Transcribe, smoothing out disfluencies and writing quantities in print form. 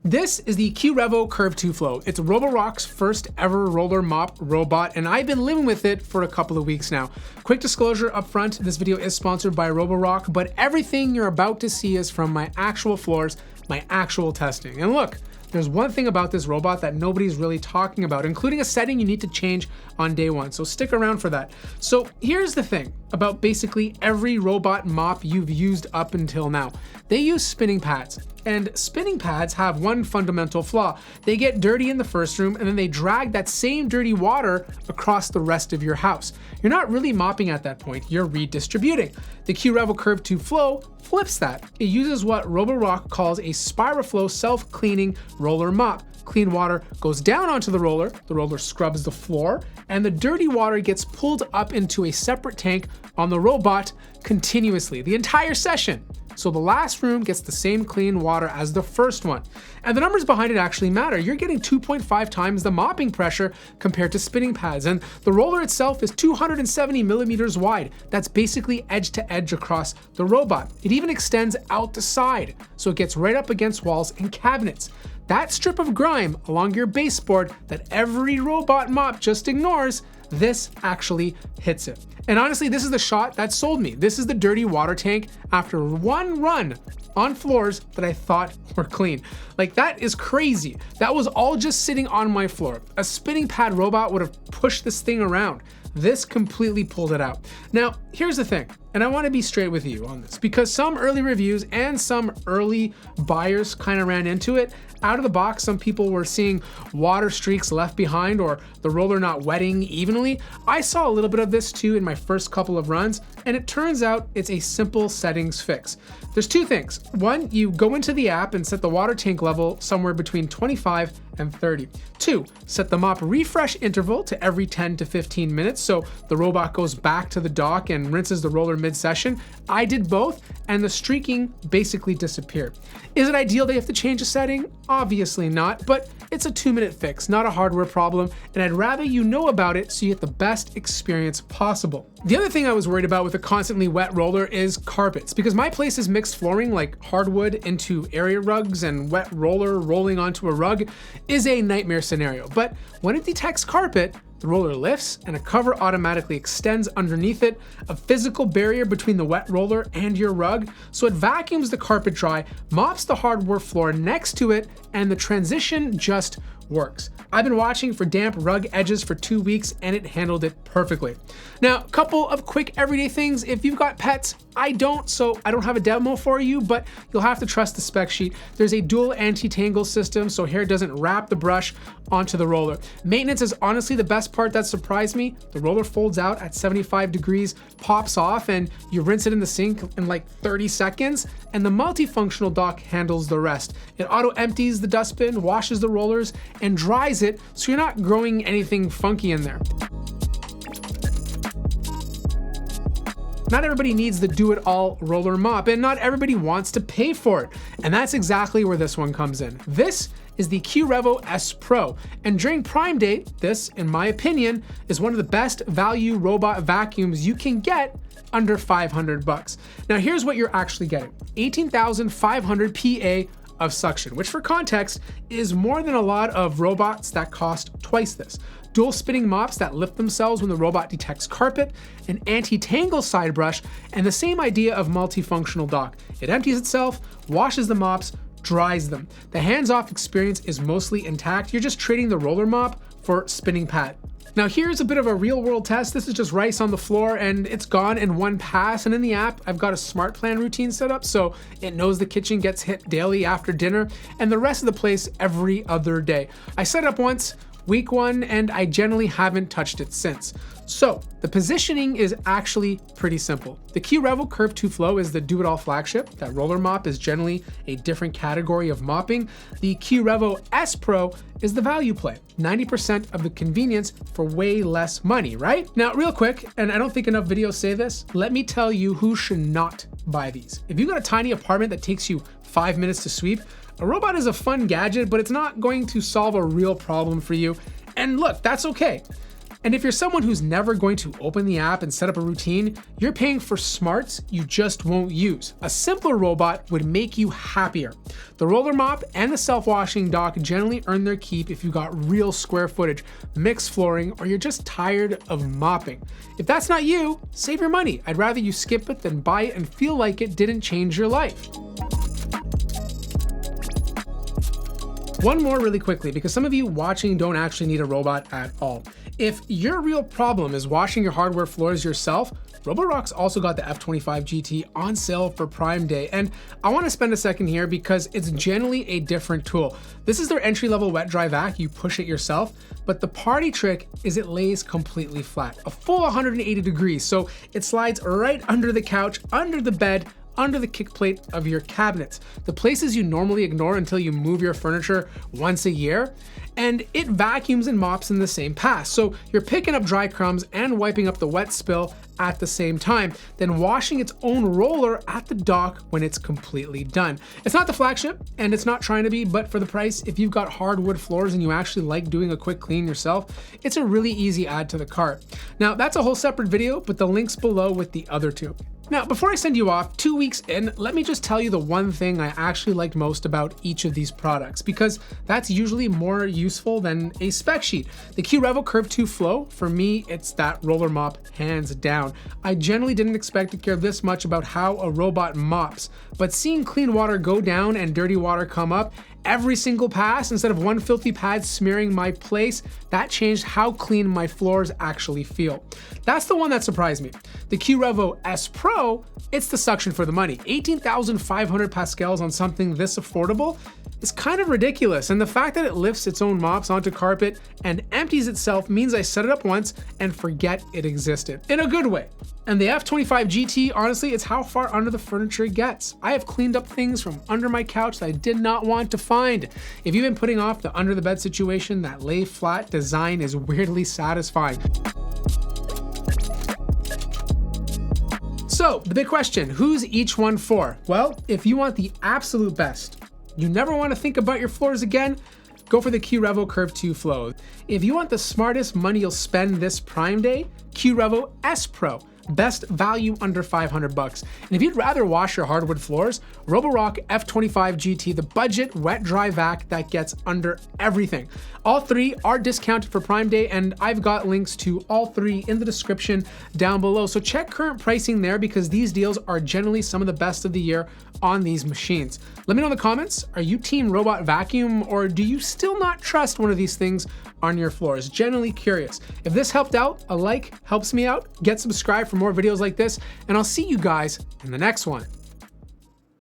This is the Qrevo Curv 2 Flow. It's Roborock's first ever roller mop robot, and I've been living with it for a couple of weeks now. Quick disclosure up front, this video is sponsored by Roborock, but everything you're about to see is from my actual floors, my actual testing. And look, there's one thing about this robot that nobody's really talking about, including a setting you need to change on day one, so stick around for that. So here's the thing about basically every robot mop you've used up until now. They use spinning pads, and spinning pads have one fundamental flaw. They get dirty in the first room, and then they drag that same dirty water across the rest of your house. You're not really mopping at that point, you're redistributing. The Qrevo Curv 2 Flow flips that. It uses what Roborock calls a SpiraFlow self-cleaning roller mop. Clean water goes down onto the roller scrubs the floor, and the dirty water gets pulled up into a separate tank on the robot continuously, the entire session. So the last room gets the same clean water as the first one. And the numbers behind it actually matter. You're getting 2.5 times the mopping pressure compared to spinning pads. And the roller itself is 270 millimeters wide. That's basically edge to edge across the robot. It even extends out the side, so it gets right up against walls and cabinets. That strip of grime along your baseboard that every robot mop just ignores, this actually hits it. And honestly, this is the shot that sold me. This is the dirty water tank after one run on floors that I thought were clean. Like, that is crazy. That was all just sitting on my floor. A spinning pad robot would have pushed this thing around. This completely pulled it out. Now, here's the thing, and I want to be straight with you on this, because some early reviews and some early buyers kind of ran into it. Out of the box, some people were seeing water streaks left behind or the roller not wetting evenly. I saw a little bit of this too in my first couple of runs, and it turns out it's a simple settings fix. There's two things. One, you go into the app and set the water tank level somewhere between 25 and 30. Two, set the mop refresh interval to every 10 to 15 minutes so the robot goes back to the dock and rinses the roller mid-session. I did both, and the streaking basically disappeared. Is it ideal they have to change a setting? Obviously not, but it's a 2-minute fix, not a hardware problem, and I'd rather you know about it so you get the best experience possible. The other thing I was worried about with a constantly wet roller is carpets, because my place is mixed flooring, like hardwood into area rugs, and wet roller rolling onto a rug is a nightmare scenario. But when it detects carpet, the roller lifts and a cover automatically extends underneath it, a physical barrier between the wet roller and your rug, so it vacuums the carpet dry, mops the hardwood floor next to it, and the transition just works. I've been watching for damp rug edges for 2 weeks and it handled it perfectly. Now, a couple of quick everyday things. If you've got pets, I don't, so I don't have a demo for you, but you'll have to trust the spec sheet. There's a dual anti-tangle system, so hair doesn't wrap the brush onto the roller. Maintenance is honestly the best part that surprised me. The roller folds out at 75 degrees, pops off, and you rinse it in the sink in like 30 seconds, and the multifunctional dock handles the rest. It auto empties the dustbin, washes the rollers, and dries it, so you're not growing anything funky in there. Not everybody needs the do-it-all roller mop, and not everybody wants to pay for it. And that's exactly where this one comes in. This is the Qrevo S Pro, and during Prime Day, this, in my opinion, is one of the best value robot vacuums you can get under 500 bucks. Now here's what you're actually getting. 18,500 PA of suction, which for context is more than a lot of robots that cost twice this. Dual spinning mops that lift themselves when the robot detects carpet, an anti-tangle side brush, and the same idea of multifunctional dock. It empties itself, washes the mops, dries them. The hands-off experience is mostly intact. You're just trading the roller mop for spinning pad. Now here's a bit of a real world test. This is just rice on the floor and it's gone in one pass. And in the app, I've got a smart plan routine set up so it knows the kitchen gets hit daily after dinner and the rest of the place every other day. I set it up once, week 1, and I generally haven't touched it since. So the positioning is actually pretty simple. The Qrevo Curv 2 Flow is the do-it-all flagship. That roller mop is generally a different category of mopping. The Qrevo S Pro is the value play. 90% of the convenience for way less money, right? Now, real quick, and I don't think enough videos say this, let me tell you who should not buy these. If you've got a tiny apartment that takes you 5 minutes to sweep, a robot is a fun gadget, but it's not going to solve a real problem for you. And look, that's okay. And if you're someone who's never going to open the app and set up a routine, you're paying for smarts you just won't use. A simpler robot would make you happier. The Roller-Mop and the self-washing dock generally earn their keep if you got real square footage, mixed flooring, or you're just tired of mopping. If that's not you, save your money. I'd rather you skip it than buy it and feel like it didn't change your life. One more really quickly, because some of you watching don't actually need a robot at all. If your real problem is washing your hardware floors yourself, Roborock's also got the F25 GT on sale for Prime Day, and I want to spend a second here because it's generally a different tool. This is their entry-level wet dry vac, you push it yourself, but the party trick is it lays completely flat, a full 180 degrees, so it slides right under the couch, under the bed, under the kick plate of your cabinets, the places you normally ignore until you move your furniture once a year, and it vacuums and mops in the same pass. So you're picking up dry crumbs and wiping up the wet spill at the same time, then washing its own roller at the dock when it's completely done. It's not the flagship, and it's not trying to be, but for the price, if you've got hardwood floors and you actually like doing a quick clean yourself, it's a really easy add to the cart. Now, that's a whole separate video, but the link's below with the other two. Now, before I send you off, 2 weeks in, let me just tell you the one thing I actually liked most about each of these products, because that's usually more useful than a spec sheet. The Qrevo Curv 2 Flow, for me, it's that Roller-Mop hands down. I generally didn't expect to care this much about how a robot mops, but seeing clean water go down and dirty water come up every single pass instead of one filthy pad smearing my place, that changed how clean my floors actually feel. That's the one that surprised me. The Qrevo S Pro, it's the suction for the money. 18,500 pascals on something this affordable is kind of ridiculous, and the fact that it lifts its own mops onto carpet and empties itself means I set it up once and forget it existed, in a good way. And the F25 GT, honestly, it's how far under the furniture it gets. I have cleaned up things from under my couch that I did not want to find. If you've been putting off the under the bed situation, that lay flat design is weirdly satisfying. So, the big question, who's each one for? Well, if you want the absolute best, you never want to think about your floors again, go for the Qrevo Curv 2 Flow. If you want the smartest money you'll spend this Prime Day, Qrevo S Pro. Best value under 500 bucks. And if you'd rather wash your hardwood floors, Roborock F25 GT, the budget wet dry vac that gets under everything. All three are discounted for Prime Day, and I've got links to all three in the description down below. So check current pricing there, because these deals are generally some of the best of the year on these machines. Let me know in the comments, are you team robot vacuum, or do you still not trust one of these things on your floors? Generally curious. If this helped out, a like helps me out. Get subscribed for more videos like this, and I'll see you guys in the next one.